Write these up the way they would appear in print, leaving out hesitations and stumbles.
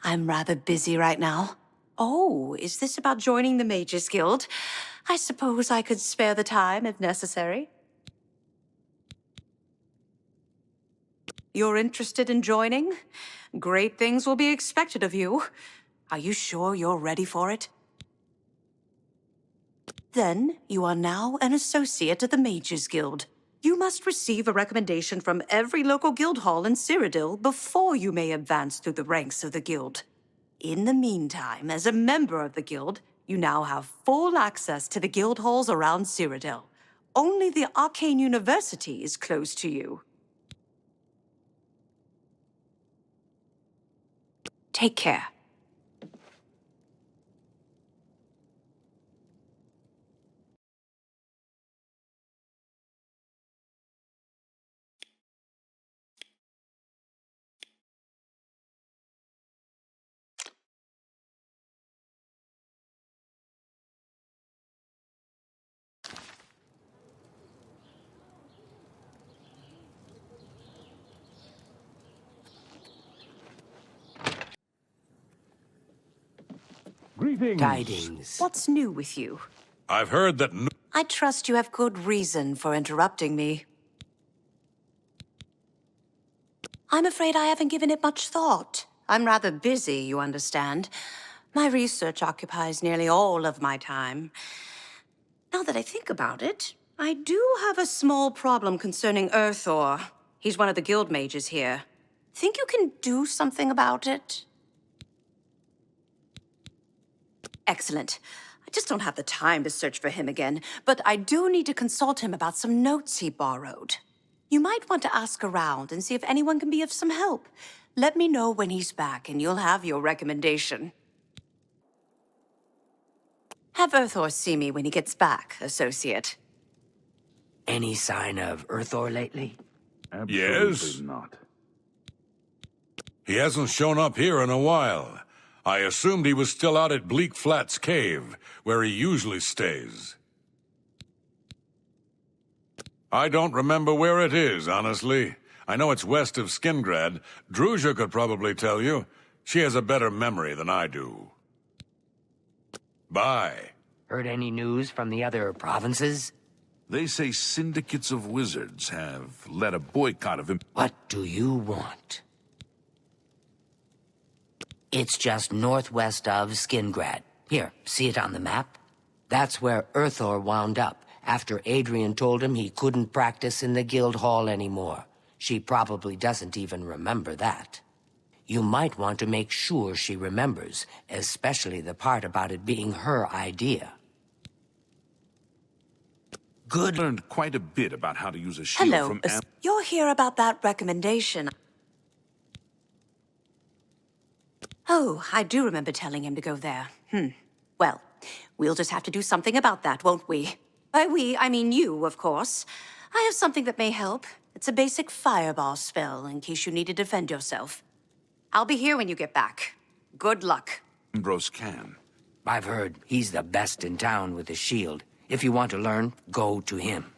I'm rather busy right now. Oh, is this about joining the Mages Guild? I suppose I could spare the time if necessary. You're interested in joining? Great things will be expected of you. Are you sure you're ready for it? Then, you are now an associate of the Mages Guild. You must receive a recommendation from every local guild hall in Cyrodiil before you may advance through the ranks of the guild. In the meantime, as a member of the guild, you now have full access to the guild halls around Cyrodiil. Only the Arcane University is closed to you. Take care. Greetings. Tidings. What's new with you? I've heard that I trust you have good reason for interrupting me. I'm afraid I haven't given it much thought. I'm rather busy, you understand. My research occupies nearly all of my time. Now that I think about it, I do have a small problem concerning Earthor. He's one of the guild mages here. Think you can do something about it? Excellent. I just don't have the time to search for him again, but I do need to consult him about some notes he borrowed. You might want to ask around and see if anyone can be of some help. Let me know when he's back, and you'll have your recommendation. Have Earthor see me when he gets back, Associate. Any sign of Earthor lately? Absolutely Yes? not. he hasn't shown up here in a while. I assumed he was still out at Bleak Flats Cave, where he usually stays. I don't remember where it is, honestly. I know it's west of Skingrad. Druzha could probably tell you. She has a better memory than I do. Bye. Heard any news from the other provinces? They say syndicates of wizards have led a boycott of him. What do you want? It's just northwest of Skingrad. Here, see it on the map? That's where Earthor wound up, after Adrian told him he couldn't practice in the guild hall anymore. She probably doesn't even remember that. You might want to make sure she remembers, especially the part about it being her idea. Good. Learned quite a bit about how to use a shield Hello, from you're here about that recommendation. Oh, I do remember telling him to go there. Well, we'll just have to do something about that, won't we? By we, I mean you, of course. I have something that may help. It's a basic fireball spell, in case you need to defend yourself. I'll be here when you get back. Good luck. Ambrose can. I've heard he's the best in town with a shield. If you want to learn, go to him.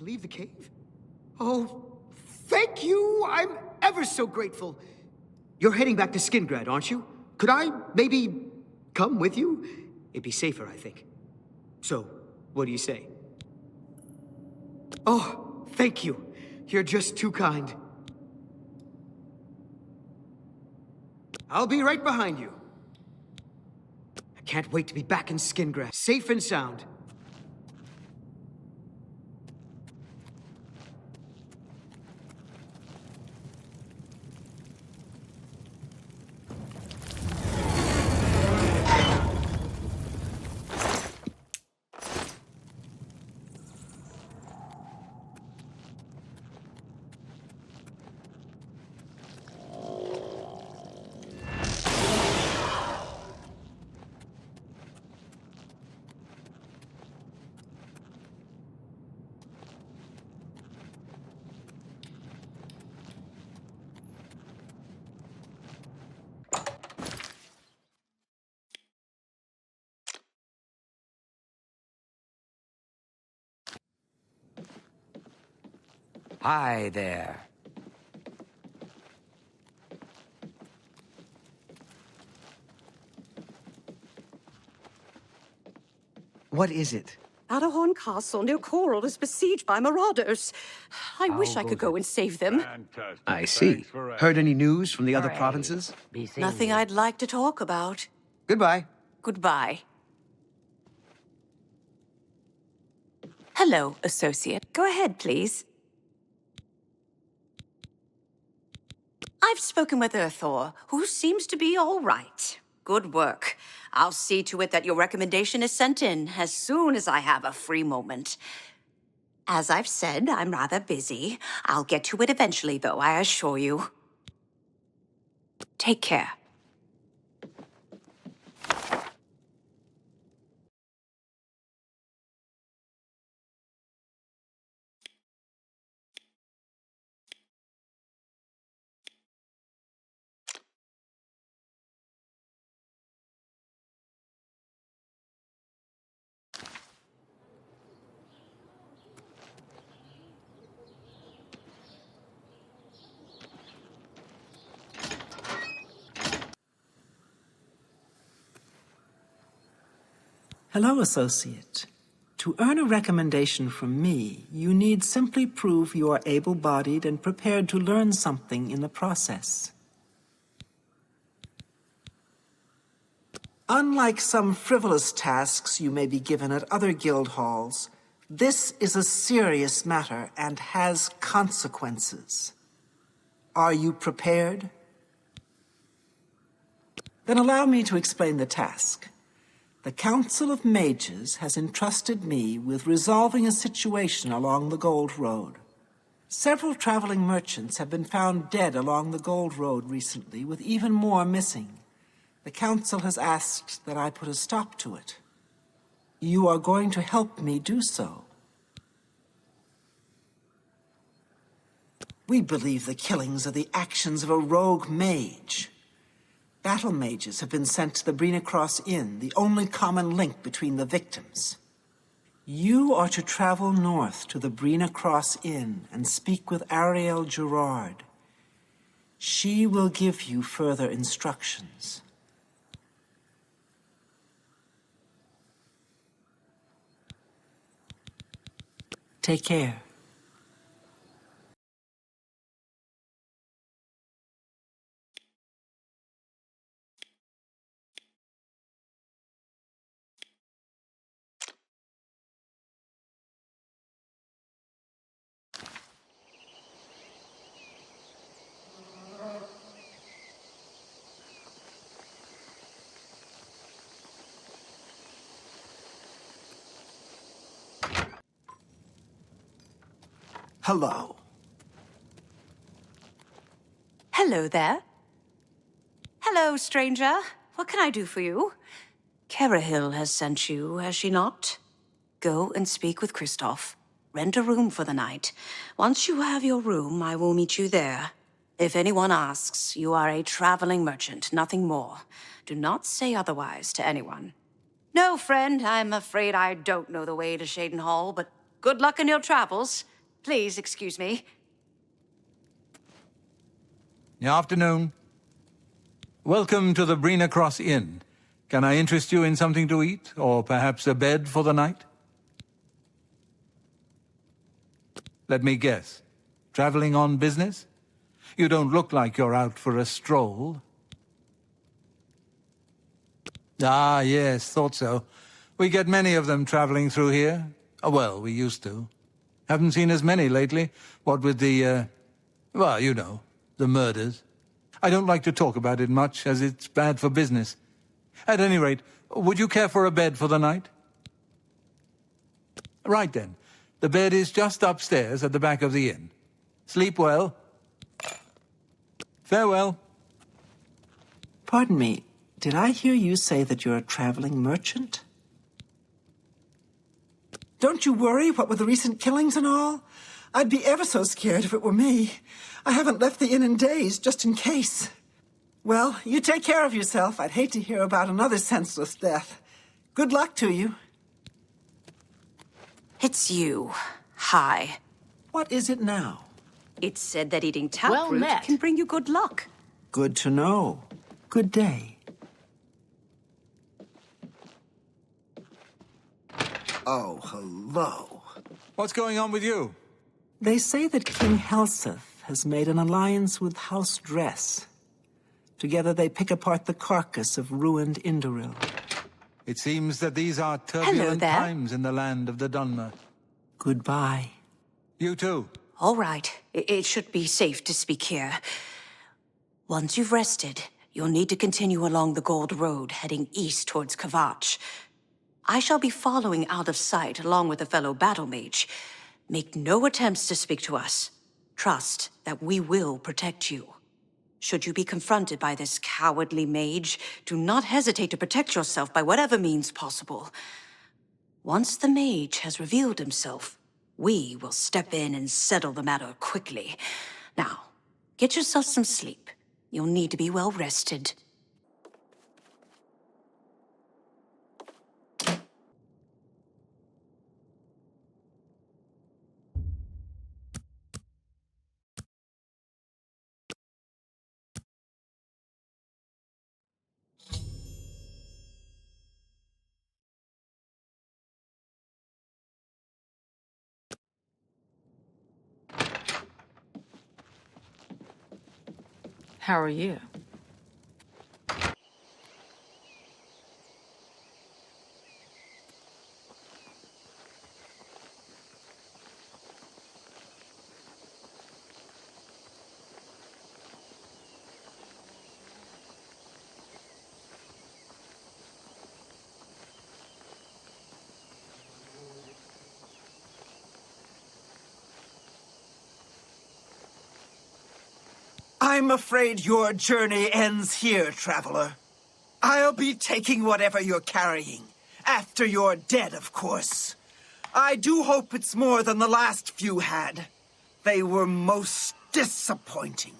to leave the cave? Oh, thank you! I'm ever so grateful. You're heading back to Skingrad, aren't you? Could I maybe come with you? It'd be safer, I think. So, what do you say? Oh, thank you. You're just too kind. I'll be right behind you. I can't wait to be back in Skingrad, safe and sound. Hi there. What is it? Adahorn Castle near Chorrol is besieged by marauders. I wish I could go and save them. Fantastic. I see. Thanks for Heard any news from the other Hooray. provinces? Be seeing Nothing you. I'd like to talk about. Goodbye. Goodbye. Hello, associate. Go ahead, please. I've spoken with Urthor, who seems to be all right. Good work. I'll see to it that your recommendation is sent in as soon as I have a free moment. As I've said, I'm rather busy. I'll get to it eventually, though, I assure you. Take care. Hello, Associate. To earn a recommendation from me, you need simply prove you are able-bodied and prepared to learn something in the process. Unlike some frivolous tasks you may be given at other guild halls, this is a serious matter and has consequences. Are you prepared? Then allow me to explain the task. The Council of Mages has entrusted me with resolving a situation along the Gold Road. Several traveling merchants have been found dead along the Gold Road recently, with even more missing. The Council has asked that I put a stop to it. You are going to help me do so. We believe the killings are the actions of a rogue mage. Battle mages have been sent to the Bruma Cross Inn, the only common link between the victims. You are to travel north to the Bruma Cross Inn and speak with Ariel Gerard. She will give you further instructions. Take care. Hello. Hello there. Hello, stranger. What can I do for you? Cheydinhal has sent you, has she not? Go and speak with Kristoff. Rent a room for the night. Once you have your room, I will meet you there. If anyone asks, you are a traveling merchant, nothing more. Do not say otherwise to anyone. No, friend, I'm afraid I don't know the way to Cheydinhal, but good luck in your travels. Please excuse me. Afternoon. Welcome to the Brina Cross Inn. Can I interest you in something to eat, or perhaps a bed for the night? Let me guess. Traveling on business? You don't look like you're out for a stroll. Ah, yes, thought so. We get many of them traveling through here. Well, we used to. Haven't seen as many lately. What with the, well, you know, the murders. I don't like to talk about it much, as it's bad for business. At any rate, would you care for a bed for the night? Right then. The bed is just upstairs at the back of the inn. Sleep well. Farewell. Pardon me, did I hear you say that you're a traveling merchant? Don't you worry, what with the recent killings and all? I'd be ever so scared if it were me. I haven't left the inn in days, just in case. Well, you take care of yourself. I'd hate to hear about another senseless death. Good luck to you. It's you. Hi. What is it now? It's said that eating taproot can bring you good luck. Good to know. Good day. Oh, hello. What's going on with you? They say that King Helseth has made an alliance with House Dress. Together they pick apart the carcass of ruined Indoril. It seems that these are turbulent there. times in the land of the Dunmer. Goodbye. You too. All right. It should be safe to speak here. Once you've rested, you'll need to continue along the Gold Road, heading east towards Kvatch. I shall be following out of sight along with a fellow battle mage. Make no attempts to speak to us. Trust that we will protect you. Should you be confronted by this cowardly mage, do not hesitate to protect yourself by whatever means possible. Once the mage has revealed himself, we will step in and settle the matter quickly. Now, get yourself some sleep. You'll need to be well rested. How are you? I'm afraid your journey ends here, traveler. I'll be taking whatever you're carrying. After you're dead, of course. I do hope it's more than the last few had. They were most disappointing.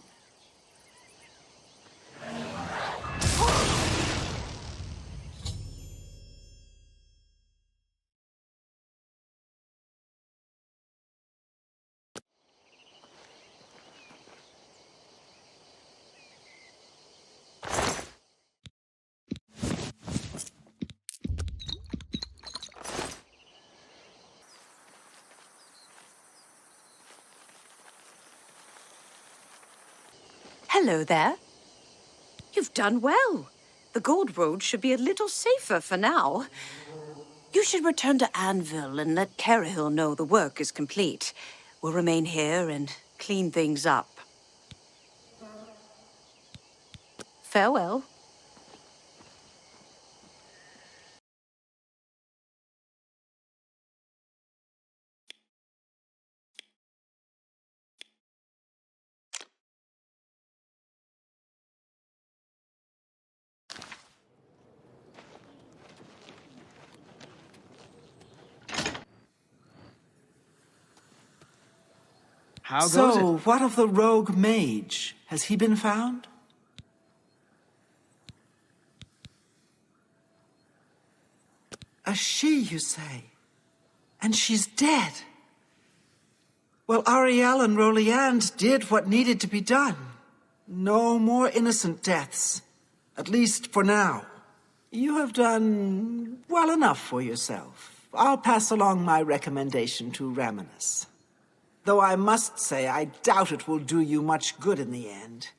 Hello there. You've done well. The Gold Road should be a little safer for now. You should return to Anvil and let Cheydinhal know the work is complete. We'll remain here and clean things up. Farewell. How goes So, it? what of the rogue mage? Has he been found? A she, you say? And she's dead? Well, Ariel and Roliand did what needed to be done. No more innocent deaths. At least for now. You have done well enough for yourself. I'll pass along my recommendation to Raminus. Though I must say, I doubt it will do you much good in the end.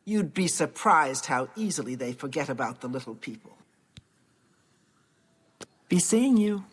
You'd be surprised how easily they forget about the little people. Be seeing you.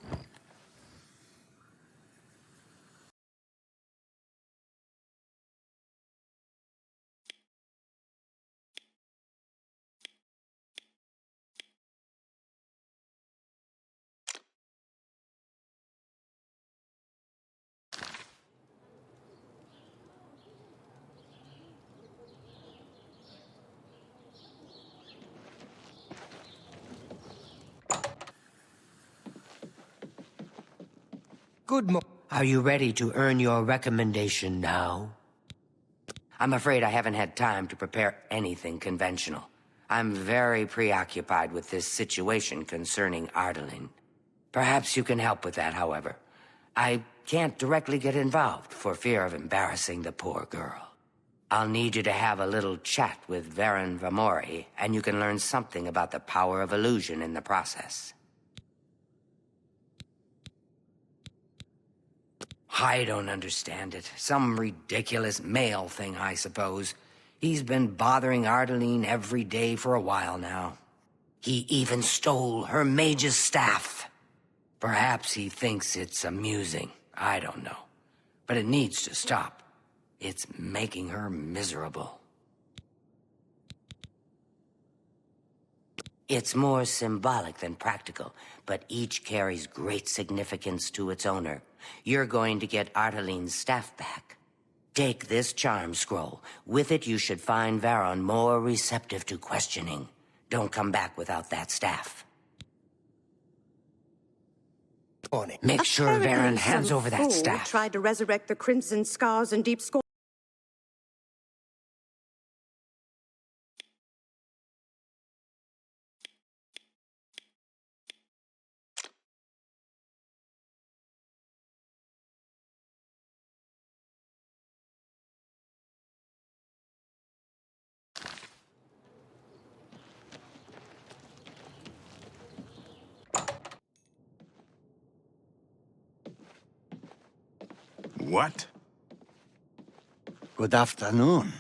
Are you ready to earn your recommendation now? I'm afraid I haven't had time to prepare anything conventional. I'm very preoccupied with this situation concerning Ardaline. Perhaps you can help with that, however. I can't directly get involved for fear of embarrassing the poor girl. I'll need you to have a little chat with Varen Vamori, and you can learn something about the power of illusion in the process. I don't understand it. Some ridiculous male thing, I suppose. He's been bothering Ardaline every day for a while now. He even stole her mage's staff. Perhaps he thinks it's amusing. I don't know. But it needs to stop. It's making her miserable. It's more symbolic than practical, but each carries great significance to its owner. You're going to get Ardaline's staff back. Take this charm scroll. With it, you should find Varon more receptive to questioning. Don't come back without that staff. Make sure Varon hands over that staff. Tried to resurrect the Crimson Scars and Deep Score. What? Good afternoon.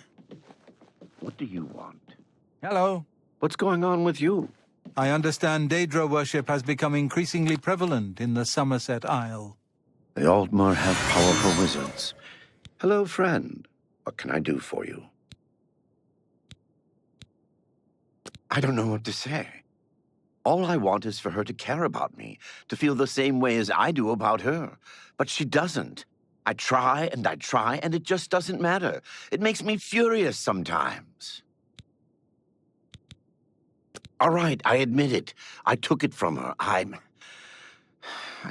What do you want? Hello. What's going on with you? I understand Daedra worship has become increasingly prevalent in the Somerset Isle. The Altmer have powerful wizards. Hello, friend. What can I do for you? I don't know what to say. All I want is for her to care about me, to feel the same way as I do about her. But she doesn't. I try, and it just doesn't matter. It makes me furious sometimes. All right, I admit it. I took it from her. I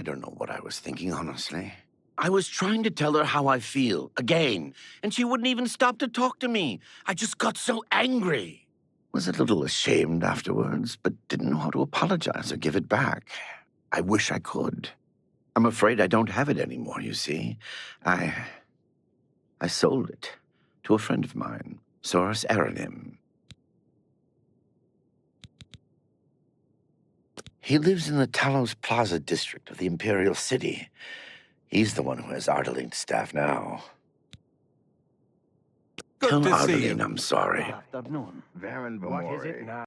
don't know what I was thinking, honestly. I was trying to tell her how I feel, again, and she wouldn't even stop to talk to me. I just got so angry. Was a little ashamed afterwards, but didn't know how to apologize or give it back. I wish I could. I'm afraid I don't have it anymore, you see. I sold it to a friend of mine, Soros Aranim. He lives in the Talos Plaza district of the Imperial City. He's the one who has Ardaline's staff now. Good Tell to see you. Ardaline I'm sorry. Afternoon, Varen Vamori. What is it now?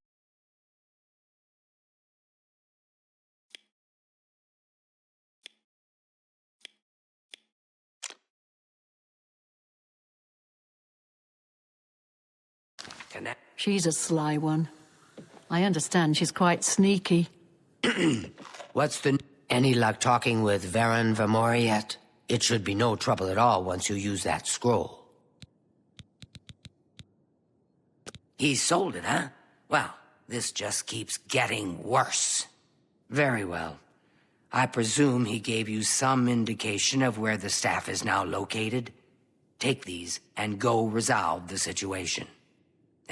She's a sly one. I understand she's quite sneaky. Any luck talking with Varen Vamori yet? It should be no trouble at all once you use that scroll. He sold it, huh? Well, this just keeps getting worse. Very well. I presume he gave you some indication of where the staff is now located? Take these and go resolve the situation.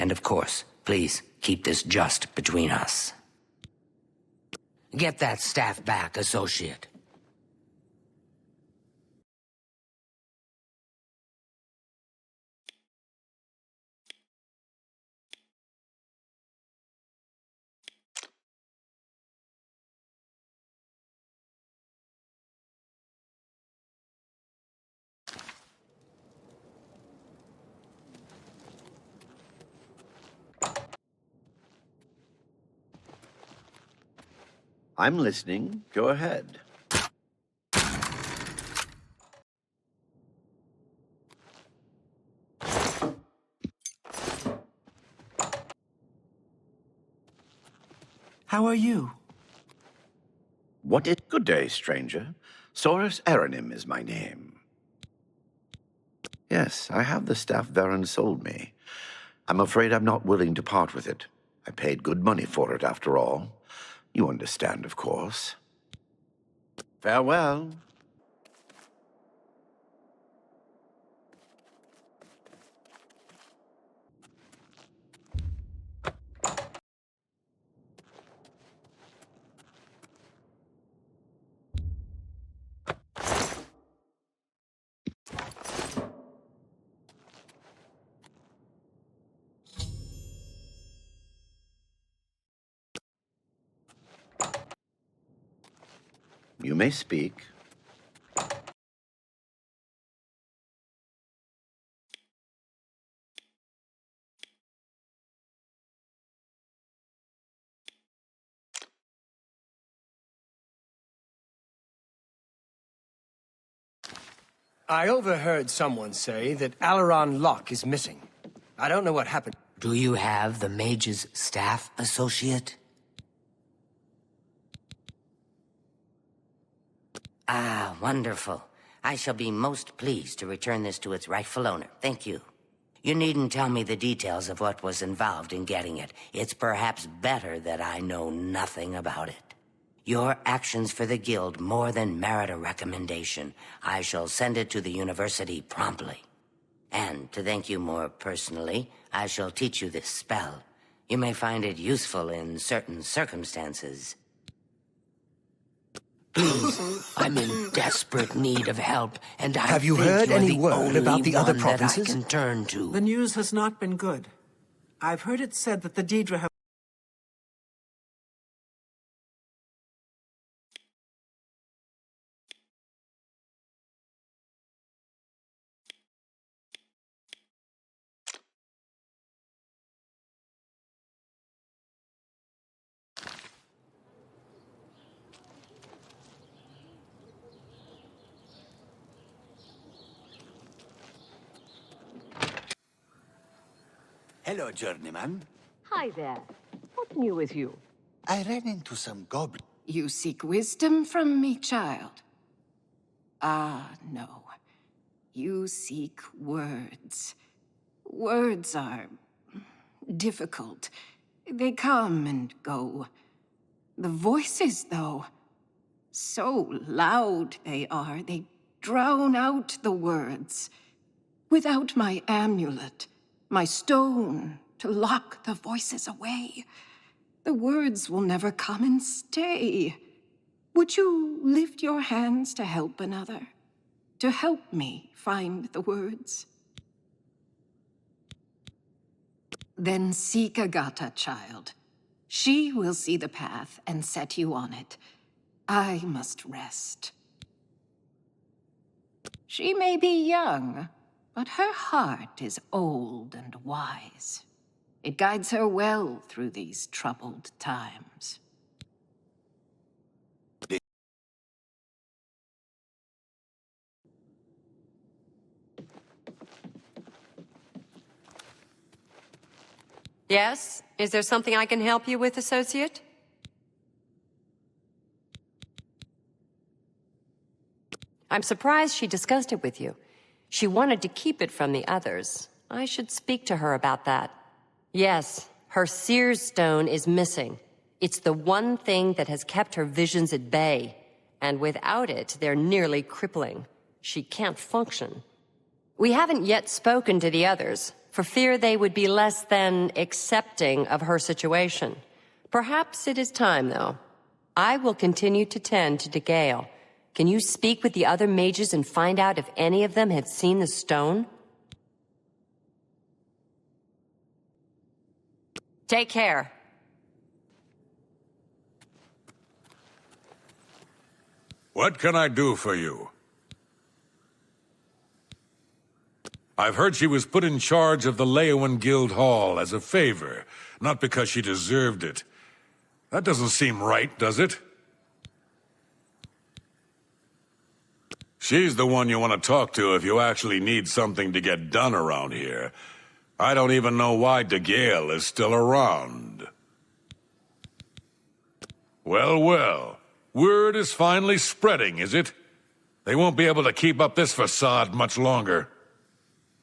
And of course, please keep this just between us. Get that staff back, associate. I'm listening. Go ahead. How are you? What is... Good day, stranger. Saurus Aranim is my name. Yes, I have the staff Varen sold me. I'm afraid I'm not willing to part with it. I paid good money for it, after all. You understand, of course. Farewell. You may speak. I overheard someone say that Alaran Locke is missing. I don't know what happened. Do you have the mage's staff, associate? Ah, wonderful. I shall be most pleased to return this to its rightful owner. Thank you. You needn't tell me the details of what was involved in getting it. It's perhaps better that I know nothing about it. Your actions for the guild more than merit a recommendation. I shall send it to the university promptly. And to thank you more personally, I shall teach you this spell. You may find it useful in certain circumstances. Please, I'm in desperate need of help, and I Have you think heard you're any the word only about the other one that provinces? I can turn to. The news has not been good. I've heard it said that the Daedra have... Hello, journeyman. Hi there. What's new with you? I ran into some goblins. You seek wisdom from me, child? Ah, no. You seek words. Words are difficult. They come and go. The voices, though, so loud they are, they drown out the words. Without my amulet, my stone to lock the voices away, the words will never come and stay. Would you lift your hands to help another? To help me find the words? Then seek Agatha, child. She will see the path and set you on it. I must rest. She may be young, but her heart is old and wise. It guides her well through these troubled times. Yes? Is there something I can help you with, associate? I'm surprised she discussed it with you. She wanted to keep it from the others. I should speak to her about that. Yes, her Seer's Stone is missing. It's the one thing that has kept her visions at bay. And without it, they're nearly crippling. She can't function. We haven't yet spoken to the others, for fear they would be less than accepting of her situation. Perhaps it is time, though. I will continue to tend to Gale. Can you speak with the other mages and find out if any of them have seen the stone? Take care. What can I do for you? I've heard she was put in charge of the Leyawiin Guild Hall as a favor, not because she deserved it. That doesn't seem right, does it? She's the one you want to talk to if you actually need something to get done around here. I don't even know why De Gale is still around. Well, well. Word is finally spreading, is it? They won't be able to keep up this facade much longer.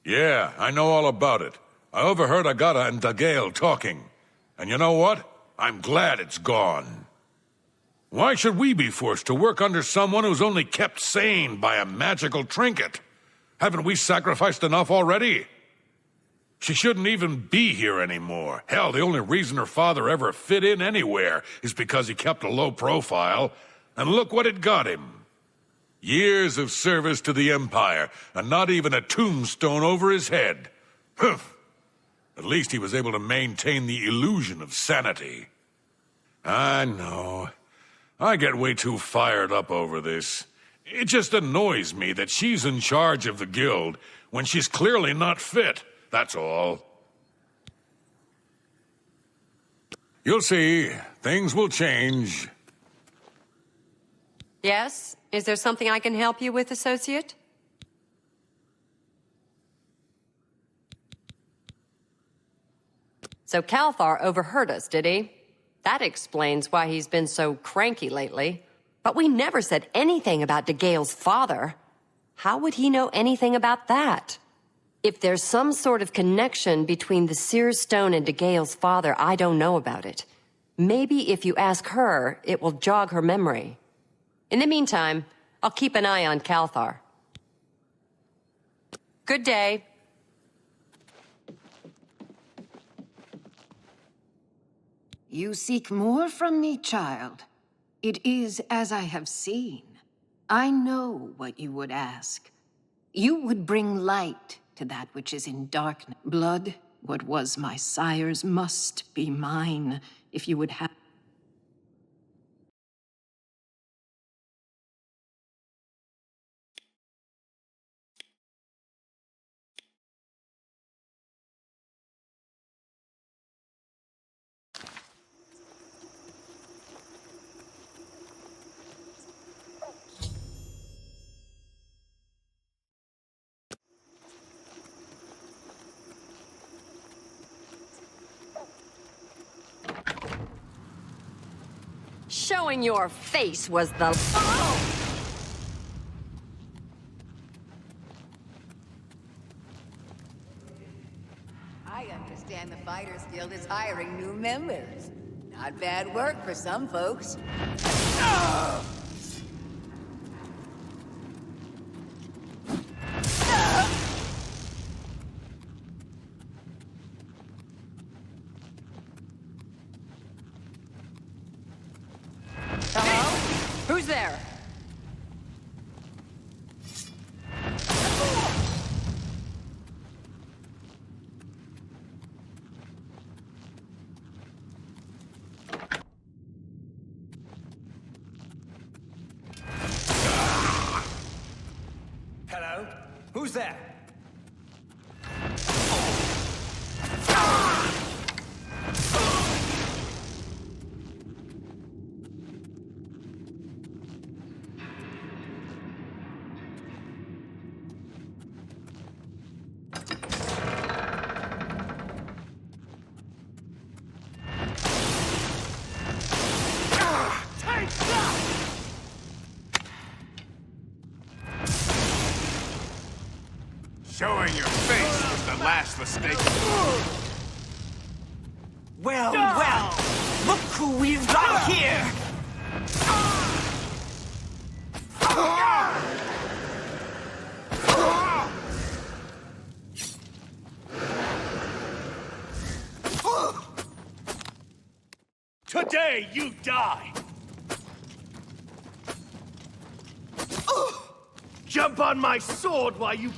Yeah, I know all about it. I overheard Agata and De Gale talking. And you know what? I'm glad it's gone. Why should we be forced to work under someone who's only kept sane by a magical trinket? Haven't we sacrificed enough already? She shouldn't even be here anymore. Hell, the only reason her father ever fit in anywhere is because he kept a low profile. And look what it got him. Years of service to the Empire, and not even a tombstone over his head. Humph. At least he was able to maintain the illusion of sanity. I know. I get way too fired up over this. It just annoys me that she's in charge of the guild when she's clearly not fit, that's all. You'll see. Things will change. Yes? Is there something I can help you with, Associate? So Calthar overheard us, did he? That explains why he's been so cranky lately. But we never said anything about De Gale's father. How would he know anything about that? If there's some sort of connection between the Seer's Stone and De Gale's father, I don't know about it. Maybe if you ask her, it will jog her memory. In the meantime, I'll keep an eye on Calthar. Good day. You seek more from me, child. It is as I have seen. I know what you would ask. You would bring light to that which is in darkness. Blood, what was my sire's, must be mine, if you would have... Showing your face was the... Oh! I understand the Fighters Guild is hiring new members. Not bad work for some folks. Hello? Who's there? Hello? Who's there? Showing your face was the last mistake. Well, well, look who we've got here! Today you die! Jump on my sword while you...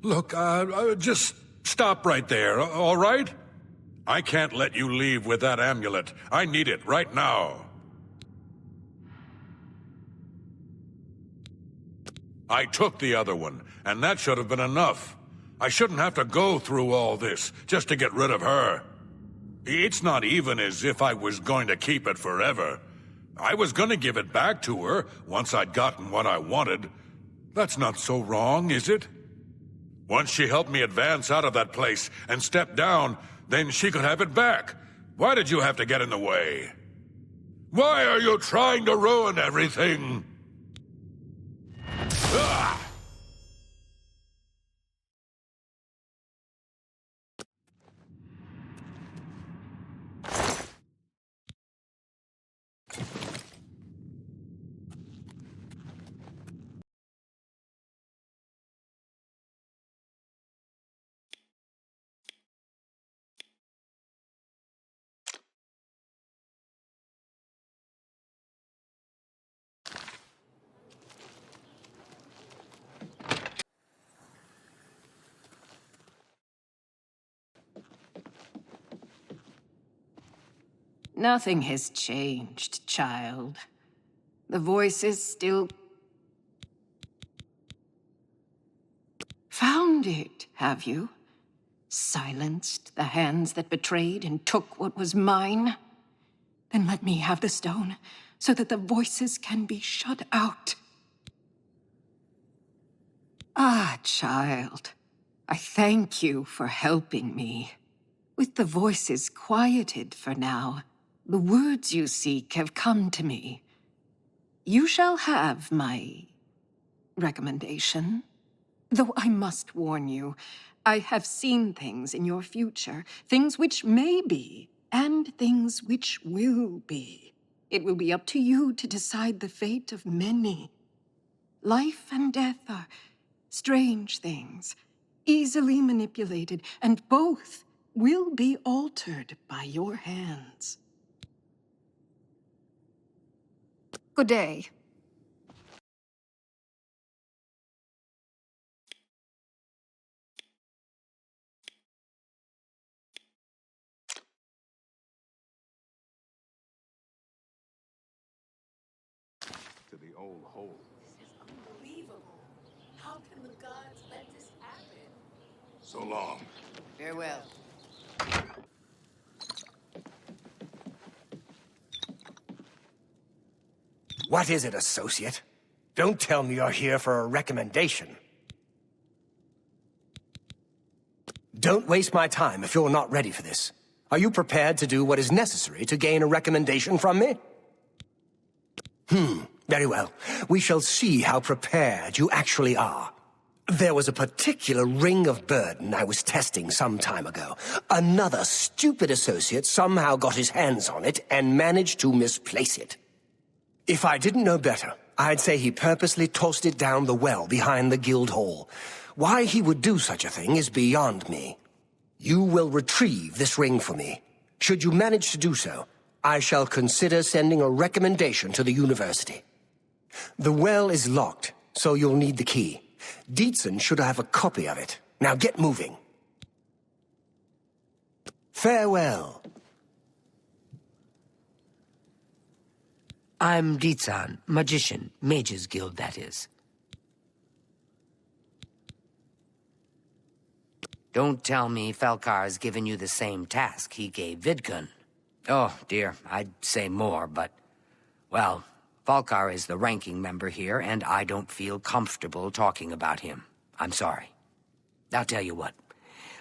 Look, just stop right there, all right? I can't let you leave with that amulet. I need it right now. I took the other one, and that should have been enough. I shouldn't have to go through all this just to get rid of her. It's not even as if I was going to keep it forever. I was going to give it back to her once I'd gotten what I wanted. That's not so wrong, is it? Once she helped me advance out of that place and step down, then she could have it back. Why did you have to get in the way? Why are you trying to ruin everything? Ah! Nothing has changed, child. The voice is still... Found it, have you? Silenced the hands that betrayed and took what was mine? Then let me have the stone, so that the voices can be shut out. Ah, child. I thank you for helping me. With the voices quieted for now, the words you seek have come to me. You shall have my recommendation. Though I must warn you, I have seen things in your future, things which may be, and things which will be. It will be up to you to decide the fate of many. Life and death are strange things, easily manipulated, and both will be altered by your hands. Good day. To the old hole. This is unbelievable. How can the gods let this happen? So long. Farewell. What is it, associate? Don't tell me you're here for a recommendation. Don't waste my time if you're not ready for this. Are you prepared to do what is necessary to gain a recommendation from me? Very well. We shall see how prepared you actually are. There was a particular ring of burden I was testing some time ago. Another stupid associate somehow got his hands on it and managed to misplace it. If I didn't know better, I'd say he purposely tossed it down the well behind the guild hall. Why he would do such a thing is beyond me. You will retrieve this ring for me. Should you manage to do so, I shall consider sending a recommendation to the university. The well is locked, so you'll need the key. Dietzen should have a copy of it. Now get moving. Farewell. I'm Dietzen, magician, Mages Guild, that is. Don't tell me Felkar's given you the same task he gave Vidkun. Oh, dear, I'd say more, but... Well, Falkar is the ranking member here, and I don't feel comfortable talking about him. I'm sorry. I'll tell you what.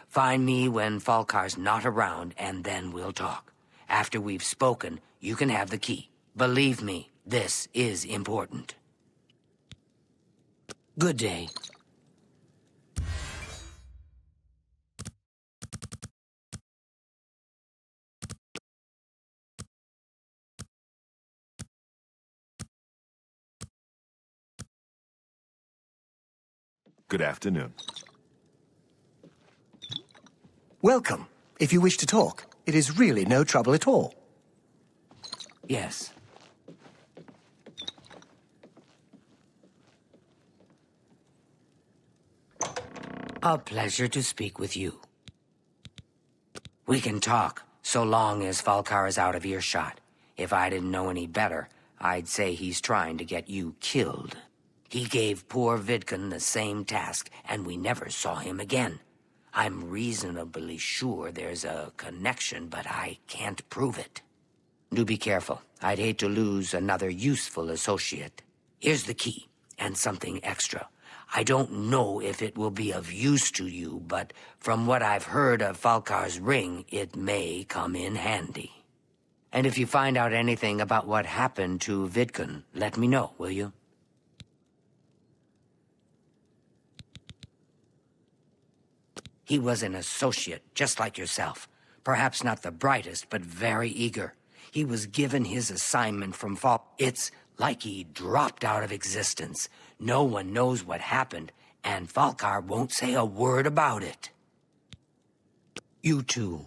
Find me when Falkar's not around, and then we'll talk. After we've spoken, you can have the key. Believe me, this is important. Good day. Good afternoon. Welcome. If you wish to talk, it is really no trouble at all. Yes. A pleasure to speak with you. We can talk, so long as Falkar is out of earshot. If I didn't know any better, I'd say he's trying to get you killed. He gave poor Vidkun the same task, and we never saw him again. I'm reasonably sure there's a connection, but I can't prove it. Do be careful. I'd hate to lose another useful associate. Here's the key, and something extra. I don't know if it will be of use to you, but from what I've heard of Falkar's ring, it may come in handy. And if you find out anything about what happened to Vidkun, let me know, will you? He was an associate, just like yourself. Perhaps not the brightest, but very eager. He was given his assignment from It's like he dropped out of existence. No one knows what happened, and Falkar won't say a word about it. You too.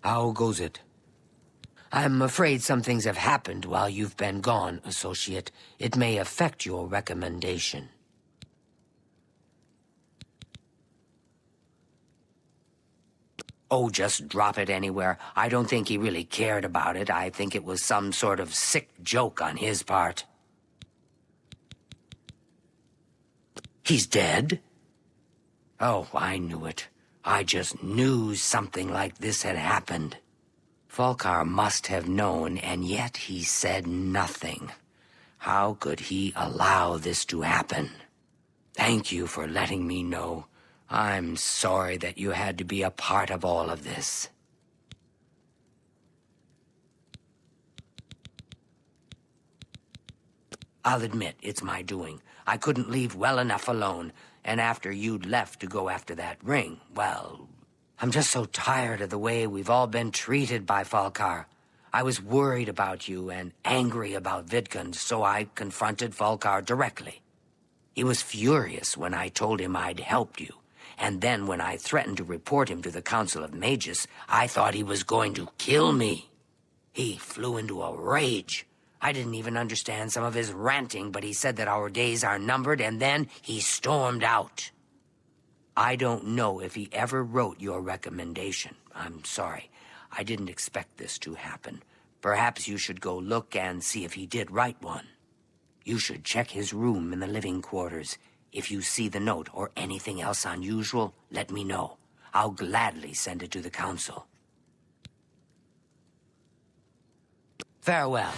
How goes it? I'm afraid some things have happened while you've been gone, Associate. It may affect your recommendation. Oh, just drop it anywhere. I don't think he really cared about it. I think it was some sort of sick joke on his part. He's dead? Oh, I knew it. I just knew something like this had happened. Falkar must have known, and yet he said nothing. How could he allow this to happen? Thank you for letting me know. I'm sorry that you had to be a part of all of this. I'll admit, it's my doing. I couldn't leave well enough alone, and after you'd left to go after that ring, well, I'm just so tired of the way we've all been treated by Falkar. I was worried about you and angry about Vidkun, so I confronted Falkar directly. He was furious when I told him I'd helped you, and then when I threatened to report him to the Council of Mages, I thought he was going to kill me. He flew into a rage. I didn't even understand some of his ranting, but he said that our days are numbered, and then he stormed out. I don't know if he ever wrote your recommendation. I'm sorry. I didn't expect this to happen. Perhaps you should go look and see if he did write one. You should check his room in the living quarters. If you see the note or anything else unusual, let me know. I'll gladly send it to the Council. Farewell.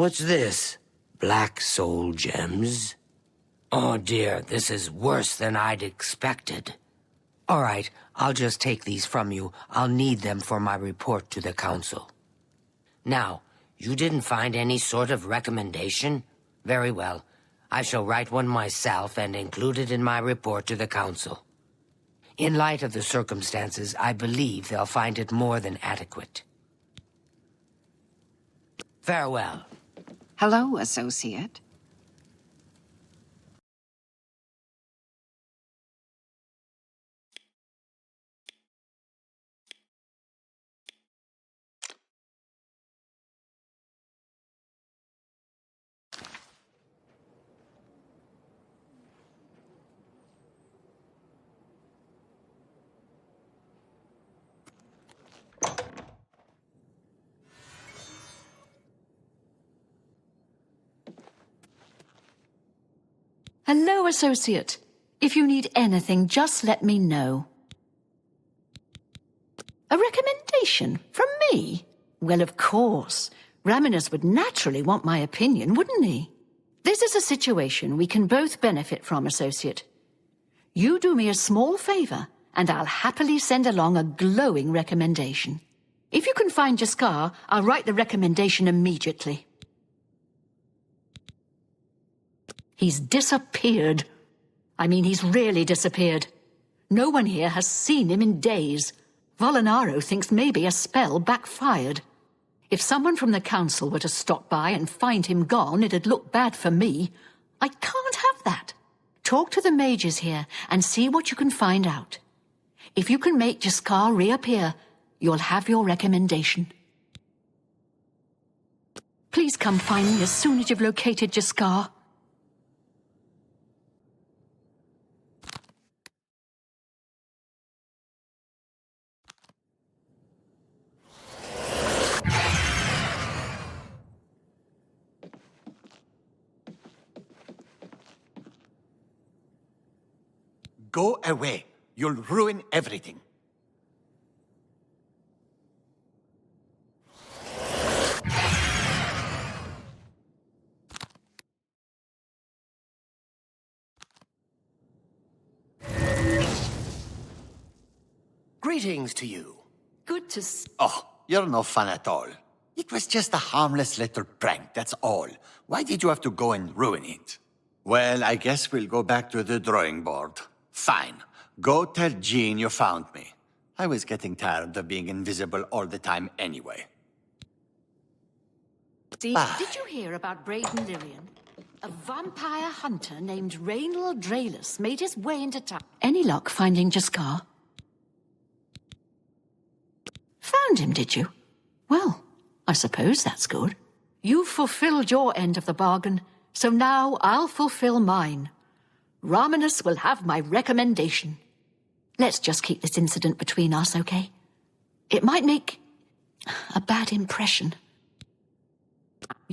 What's this? Black soul gems? Oh dear, this is worse than I'd expected. All right, I'll just take these from you. I'll need them for my report to the council. Now, you didn't find any sort of recommendation? Very well. I shall write one myself and include it in my report to the council. In light of the circumstances, I believe they'll find it more than adequate. Farewell. Hello, associate. Hello, associate. If you need anything, just let me know. A recommendation from me? Well, of course. Raminus would naturally want my opinion, wouldn't he? This is a situation we can both benefit from, associate. You do me a small favor, and I'll happily send along a glowing recommendation. If you can find Jaskar, I'll write the recommendation immediately. He's disappeared. I mean, he's really disappeared. No one here has seen him in days. Volinaro thinks maybe a spell backfired. If someone from the council were to stop by and find him gone, it'd look bad for me. I can't have that. Talk to the mages here and see what you can find out. If you can make Jaskar reappear, you'll have your recommendation. Please come find me as soon as you've located Jaskar. Go away. You'll ruin everything. Greetings to you. Good to see. Oh, you're no fun at all. It was just a harmless little prank, that's all. Why did you have to go and ruin it? Well, I guess we'll go back to the drawing board. Fine. Go tell Jean you found me. I was getting tired of being invisible all the time anyway. Did you hear about Braden Lyrian? A vampire hunter named Raynal Draelus made his way into town. Any luck finding Jaskar? Found him, did you? Well, I suppose that's good. You've fulfilled your end of the bargain, so now I'll fulfill mine. Raminus will have my recommendation. Let's just keep this incident between us, okay? It might make a bad impression.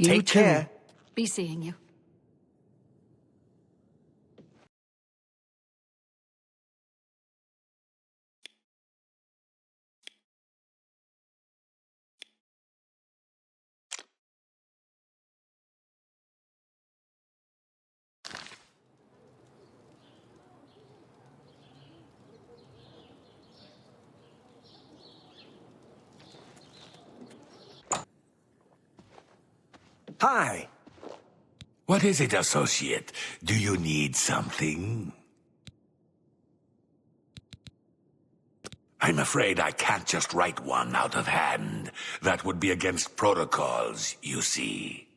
Take care. Be seeing you. Hi. What is it, associate? Do you need something? I'm afraid I can't just write one out of hand. That would be against protocols, you see.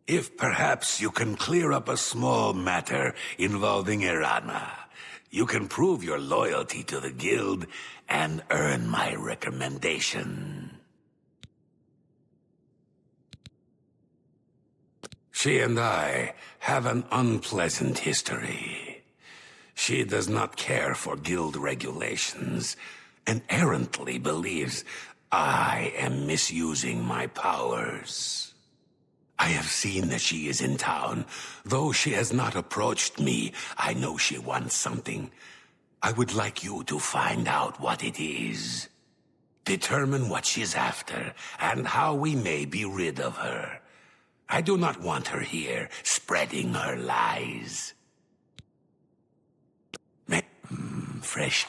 If perhaps you can clear up a small matter involving Irana, you can prove your loyalty to the guild and earn my recommendation. She and I have an unpleasant history. She does not care for guild regulations and errantly believes I am misusing my powers. I have seen that she is in town. Though she has not approached me, I know she wants something. I would like you to find out what it is. Determine what she's after and how we may be rid of her. I do not want her here, spreading her lies. Fresh.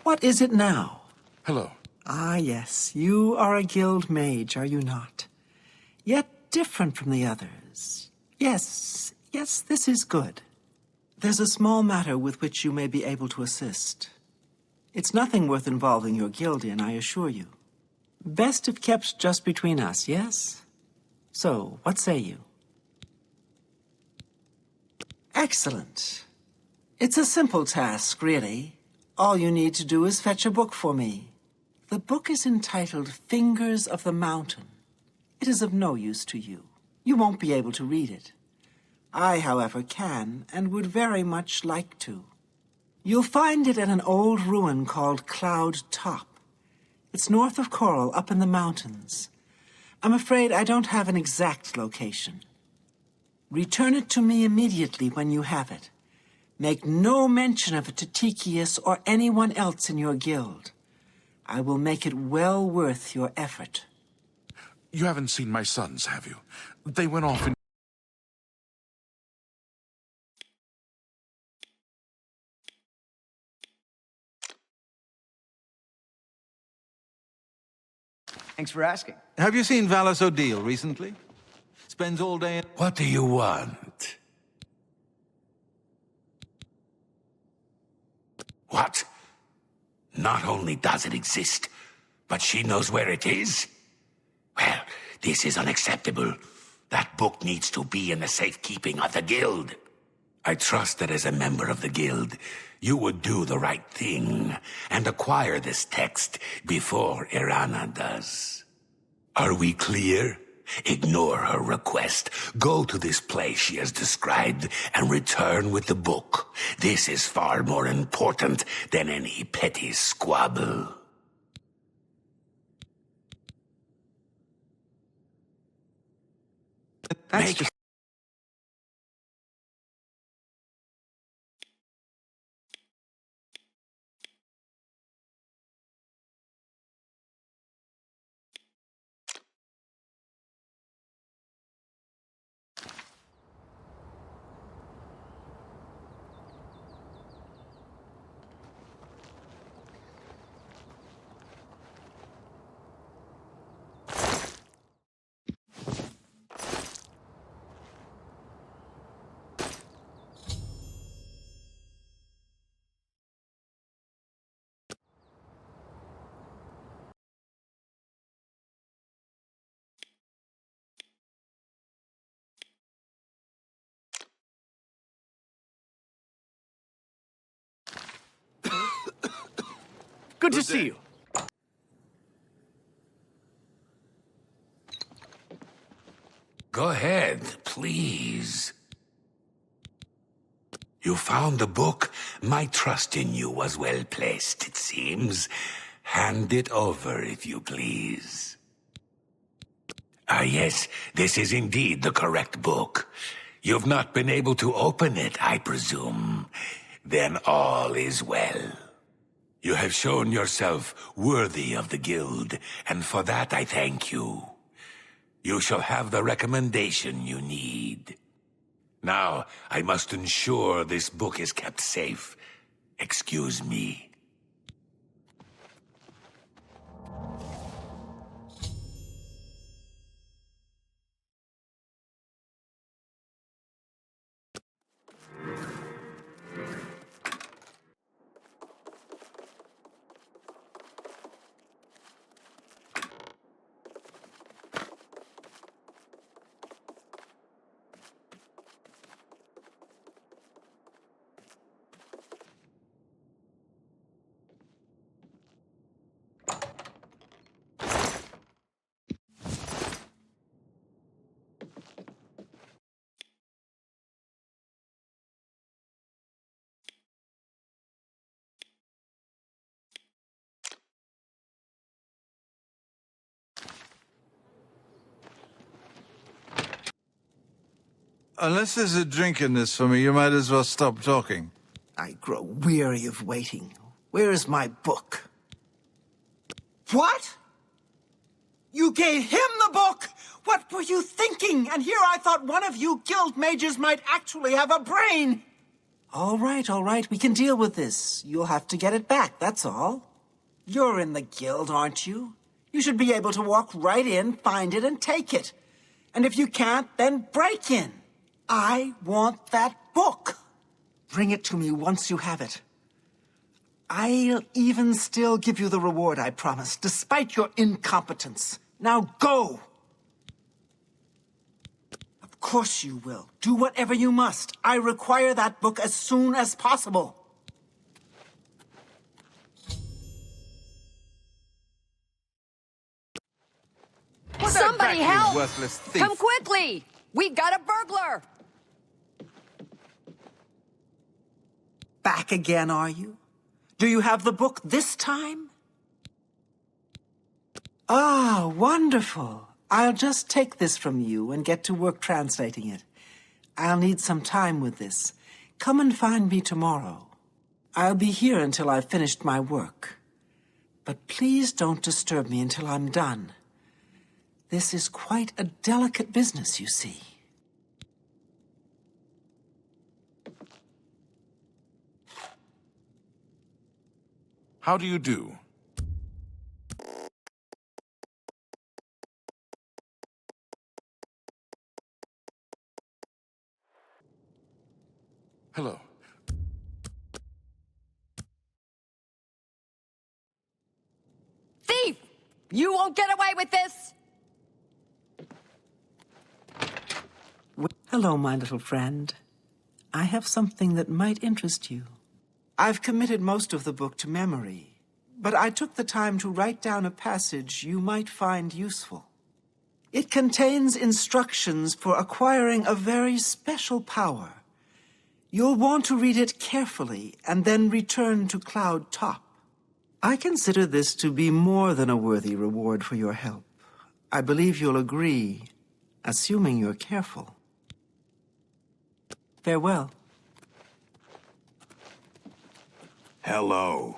What is it now? Hello. Ah, yes, you are a guild mage, are you not? Yet different from the others. Yes, this is good. There's a small matter with which you may be able to assist. It's nothing worth involving your guild in, I assure you. Best if kept just between us, yes? So, what say you? Excellent. It's a simple task, really. All you need to do is fetch a book for me. The book is entitled Fingers of the Mountain. It is of no use to you. You won't be able to read it. I, however, can, and would very much like to. You'll find it at an old ruin called Cloud Top. It's north of Chorrol, up in the mountains. I'm afraid I don't have an exact location. Return it to me immediately when you have it. Make no mention of it to Tychius or anyone else in your guild. I will make it well worth your effort. You haven't seen my sons, have you? They went off in... Thanks for asking. Have you seen Valis O'Deal recently? Spends all day in... What do you want? What? Not only does it exist, but she knows where it is? Well, this is unacceptable. That book needs to be in the safekeeping of the guild. I trust that as a member of the guild, you would do the right thing and acquire this text before Irana does. Are we clear? Ignore her request. Go to this place she has described and return with the book. This is far more important than any petty squabble. That's good to see you. Go ahead, please. You found the book? My trust in you was well placed, it seems. Hand it over, if you please. Ah, yes, this is indeed the correct book. You've not been able to open it, I presume. Then all is well. You have shown yourself worthy of the guild, and for that I thank you. You shall have the recommendation you need. Now, I must ensure this book is kept safe. Excuse me. unless there's a drink in this for me, you might as well stop talking. I grow weary of waiting. Where is my book? What? You gave him the book? What were you thinking? And here I thought one of you guild mages might actually have a brain. All right, we can deal with this. You'll have to get it back, that's all. You're in the guild, aren't you? You should be able to walk right in, find it, and take it. And if you can't, then break in. I want that book. Bring it to me once you have it. I'll even still give you the reward I promised, despite your incompetence. Now go! Of course you will. Do whatever you must. I require that book as soon as possible. Somebody help! Worthless thief. Come quickly! We've got a burglar! Back again, are you? Do you have the book this time? Ah, wonderful. I'll just take this from you and get to work translating it. I'll need some time with this. Come and find me tomorrow. I'll be here until I've finished my work. But please don't disturb me until I'm done. This is quite a delicate business, you see. How do you do? Hello. Thief! You won't get away with this! Hello, my little friend. I have something that might interest you. I've committed most of the book to memory, but I took the time to write down a passage you might find useful. It contains instructions for acquiring a very special power. You'll want to read it carefully and then return to Cloud Top. I consider this to be more than a worthy reward for your help. I believe you'll agree, assuming you're careful. Farewell. Hello.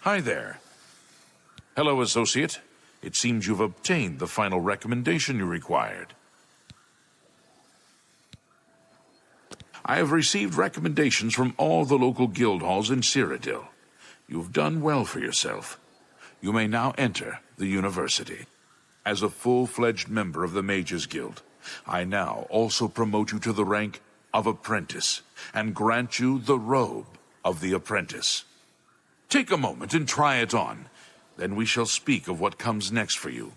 Hi there. Hello, Associate. It seems you've obtained the final recommendation you required. I have received recommendations from all the local guild halls in Cyrodiil. You've done well for yourself. You may now enter the university. As a full-fledged member of the Mages Guild, I now also promote you to the rank of apprentice and grant you the robe of the apprentice. Take a moment and try it on. Then we shall speak of what comes next for you.